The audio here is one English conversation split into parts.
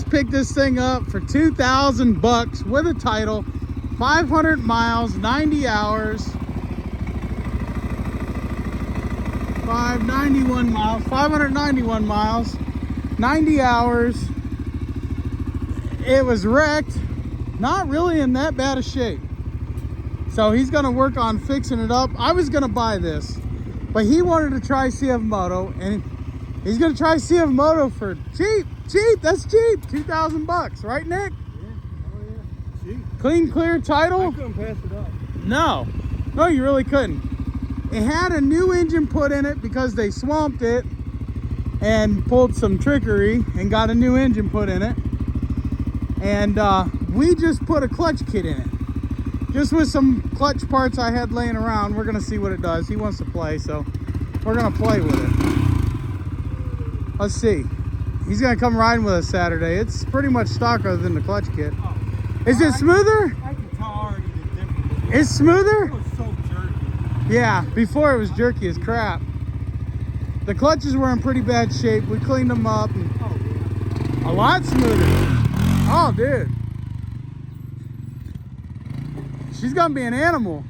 just picked this thing up for 2,000 bucks with a title, 500 miles, 90 hours, 591 miles, 90 hours. It was wrecked, not really in that bad a shape. So he's gonna work on fixing it up. I was gonna buy this, but he wanted to try Cfmoto, and he's gonna try Cfmoto for cheap. That's cheap. 2,000 bucks, right, Nick? Yeah, oh yeah, cheap. Clean, clear title. I couldn't pass it up. No, you really couldn't. It had a new engine put in it because they swamped it and pulled some trickery and got a new engine put in it. And we just put a clutch kit in it, just with some clutch parts I had laying around. We're gonna see what it does. He wants to play, so we're gonna play with it. Let's see. He's gonna come riding with us Saturday. It's pretty much stock other than the clutch kit. Oh, Is it smoother? I can tell already the difference. It's smoother? It was so jerky. Yeah, before it was jerky as crap. The clutches were in pretty bad shape. We cleaned them up. And Oh yeah. a lot smoother. Oh, dude. She's gonna be an animal.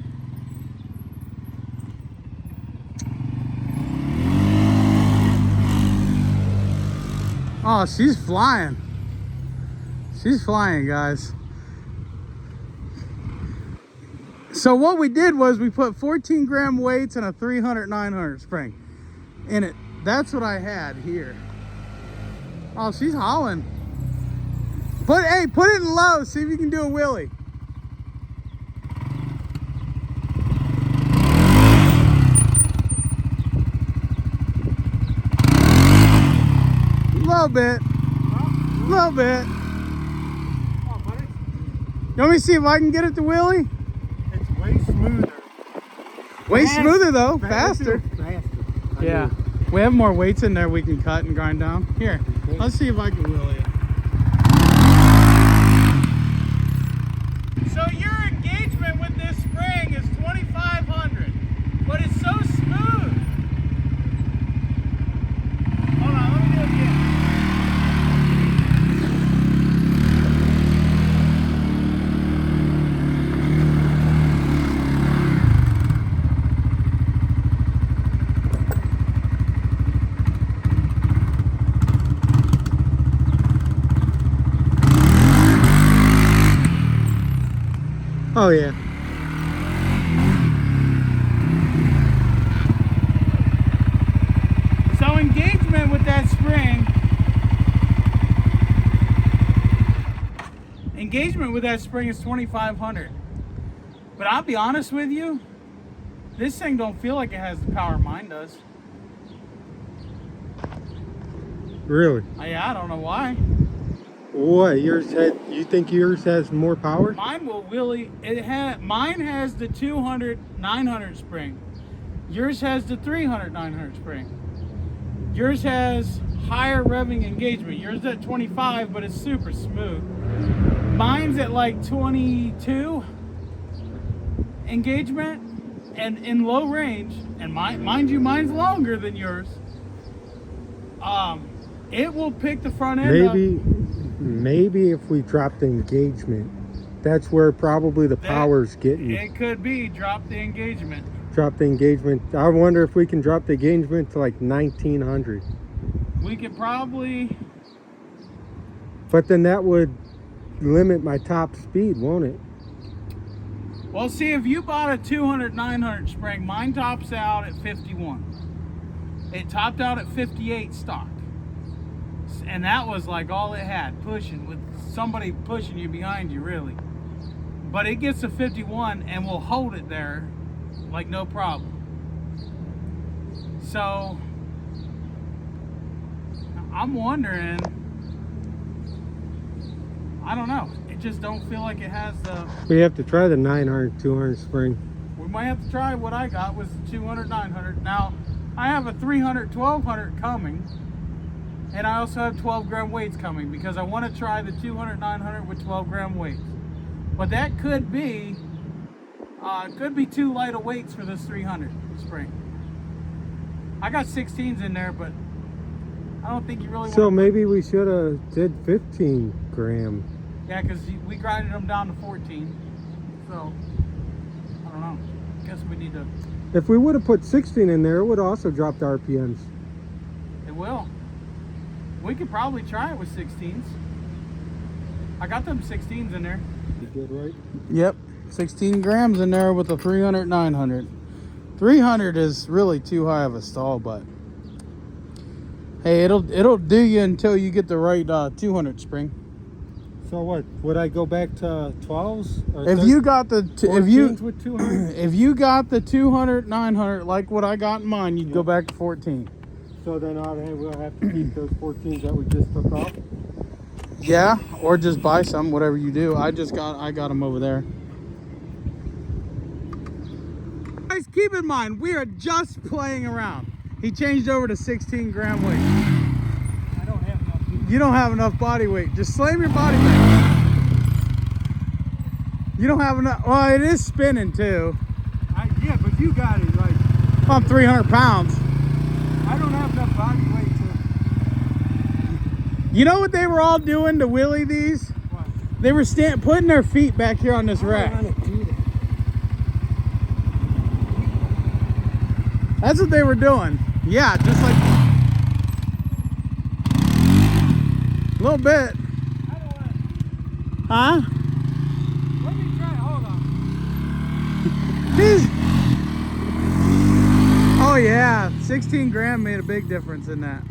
Oh, she's flying. She's flying, guys. So what we did was we put 14 gram weights and a 300/900 spring in it. That's what I had here. Oh, she's hauling. Put it in low, see if you can do a wheelie. A little bit. Oh, but You want me to see if I can get it to wheelie? it's way smoother. Way Fast. smoother though, Faster. faster. Yeah. We have more weights in there we can cut and grind down. Here, Okay. let's see if I can wheelie it. So your engagement with this spring is 2,500, but it's so smooth. Hold on, let me do it again. Oh yeah. So engagement with that spring. Engagement with that spring is 2,500. But I'll be honest with you, this thing don't feel like it has the power mine does. Really? I don't know why. What? You think yours has more power? Mine will wheelie. Mine has the 200/900 spring. Yours has the 300/900 spring. Yours has higher revving engagement. Yours at 25, but it's super smooth. Mine's at like 22 engagement and in low range. And mind you, mine's longer than yours. It will pick the front end up. Maybe if we drop the engagement, that's where probably the power's getting. It could be drop the engagement. Drop the engagement. I wonder if we can drop the engagement to like 1,900. We could probably. But then that would limit my top speed, won't it? Well, see, if you bought a 200/900 spring, mine tops out at 51. It topped out at 58 stock. And that was like all it had, pushing, with somebody pushing you behind you, really. But it gets to 51 and will hold it there like no problem. So I'm wondering, I don't know, it just don't feel like it has the. We have to try the 900/200 spring. We might have to try what I got was the 200/900. Now I have a 300/1200 coming. And I also have 12 gram weights coming because I want to try the 200/900 with 12 gram weights. But that could be too light of weights for this 300 spring. I got 16s in there, but I don't think you really So want maybe we should have did 15 gram. Yeah, because we grinded them down to 14. So, I don't know. Guess we need to... If we would have put 16 in there, it would also drop the RPMs. It will. We could probably try it with 16s. I got them 16s in there. You did, right? Yep. 16 grams in there with a 300, 900. 300 is really too high of a stall, but hey, it'll do you until you get the right 200 spring. So what? Would I go back to 12s? Or If you got the with 200? if you got the 200, 900 like what I got in mine, you'd go back to 14. So then we'll have to keep those 14s that we just took off. Yeah, or just buy some, whatever you do. I got them over there. Guys, keep in mind, we are just playing around. He changed over to 16 gram weight. I don't have enough. You don't have enough body weight. Just slam your body back. You don't have enough. Well, it is spinning too. Yeah, but you got it like. I'm 300 pounds. I don't have enough body weight to. You know what they were all doing to wheelie these? What? They were putting their feet back here on this rack. I don't want to do that. That's what they were doing. Yeah, just like a little bit. I don't want to. Huh? Let me try. Hold on. Jeez. Oh yeah, 16 gram made a big difference in that.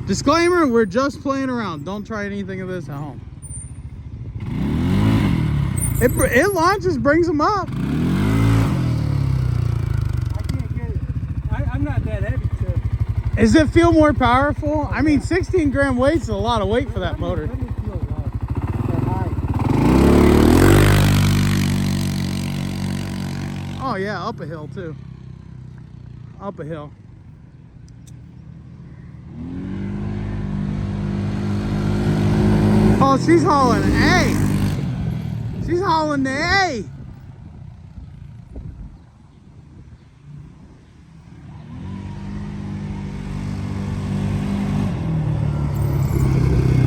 Disclaimer, we're just playing around. Don't try anything of this at home. It launches, brings them up. I can't get it. I'm not that heavy to. Does it feel more powerful? I mean, 16 gram weight's a lot of weight for that motor. Let me feel that high. Oh yeah, up a hill too. Up a hill. Oh, she's hauling A. She's hauling the A.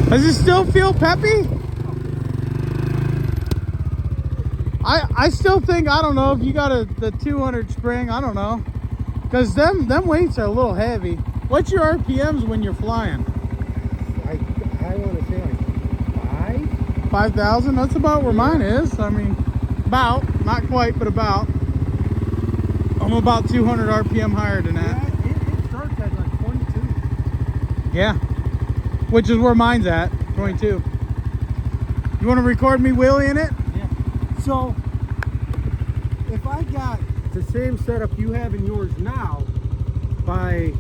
Does it still feel peppy? I still think, I don't know if you got the 200 spring, I don't know. Because them weights are a little heavy. What's your RPMs when you're flying? I want to say like 5. 5,000? That's about where mine is. I mean, about. Not quite, but about. I'm about 200 RPM higher than that. Yeah, it starts at like 22. Yeah. Which is where mine's at, 22. You want to record me wheeling it? Yeah. So, if I got the same setup you have in yours now, by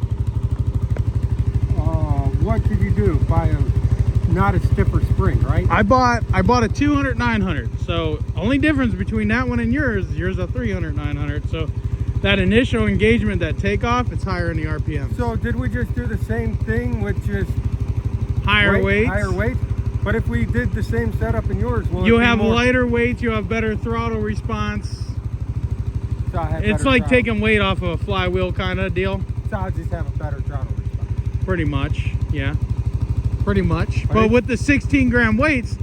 what did you do? By not a stiffer spring, right? I bought a 200 900. So only difference between that one and yours a 300 900. So that initial engagement, that takeoff, it's higher in the RPM. So did we just do the same thing with just Higher weights. Higher weight. But if we did the same setup in yours, will You it be have more... lighter weights, you have better throttle response. So I have It's better like throttle. taking weight off of a flywheel kind of deal. So I just have a better throttle response. Pretty much, yeah. Pretty much. Right. But with the 16 gram weights,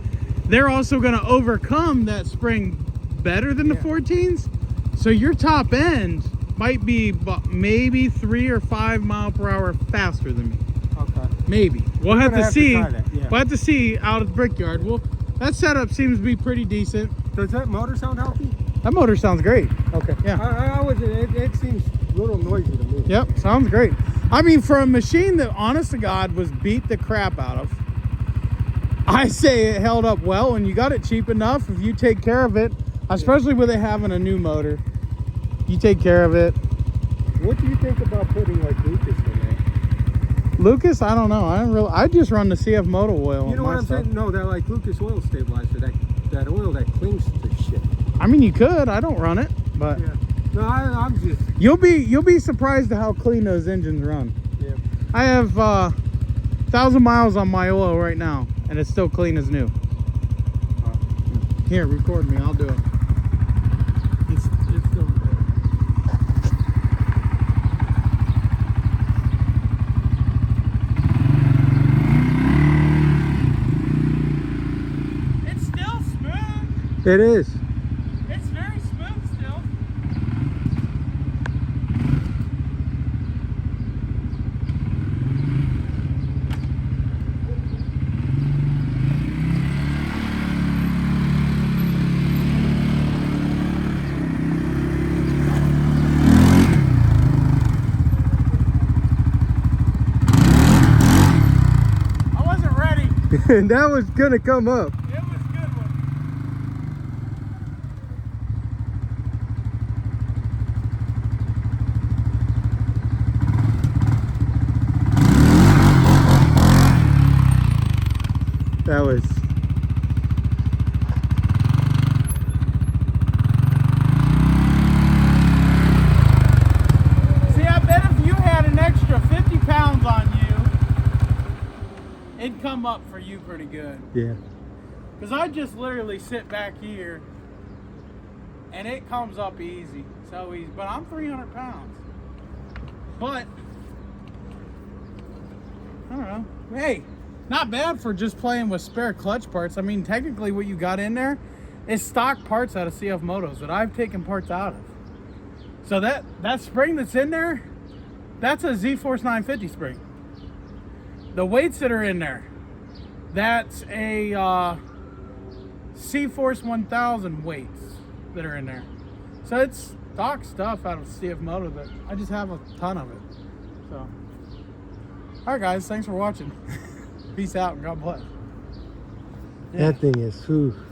they're also going to overcome that spring better than the 14s. So your top end might be maybe 3 or 5 mile per hour faster than me. Okay. Maybe. We'll have to see. try that, yeah. We'll have to see out at the Brickyard. Well, that setup seems to be pretty decent. Does that motor sound healthy? That motor sounds great. Okay. Yeah. I was. It seems a little noisy to me. Yep, sounds great. I mean, for a machine that, honest to God, was beat the crap out of, I say it held up well, and you got it cheap enough if you take care of it, especially with it having a new motor. You take care of it. What do you think about putting like Lucas in there? Lucas, I don't know. I just run the Cfmoto oil. You know what I'm saying? No, that like Lucas oil stabilizer, that oil that clings to shit. I mean, you could. I don't run it, but Yeah. No, I'm just. you'll be surprised at how clean those engines run. Yeah. I have 1,000 miles on my oil right now, and it's still clean as new. Here, record me. I'll do it. It's still good. It is. It's very smooth still. I wasn't ready. And that was gonna come up. It was a good one. That was. See, I bet if you had an extra 50 pounds on you, it'd come up for you pretty good. Yeah. Because I just literally sit back here and it comes up easy. So easy. But I'm 300 pounds. But, I don't know. Hey, not bad for just playing with spare clutch parts. I mean, technically what you got in there is stock parts out of Cfmotos that I've taken parts out of. So that spring that's in there, that's a Cforce 950 spring. The weights that are in there, that's a Cforce 1000 weights that are in there. So it's stock stuff out of Cfmoto that I just have a ton of it. So, all right, guys, thanks for watching. Peace out and God bless. That thing is, whew.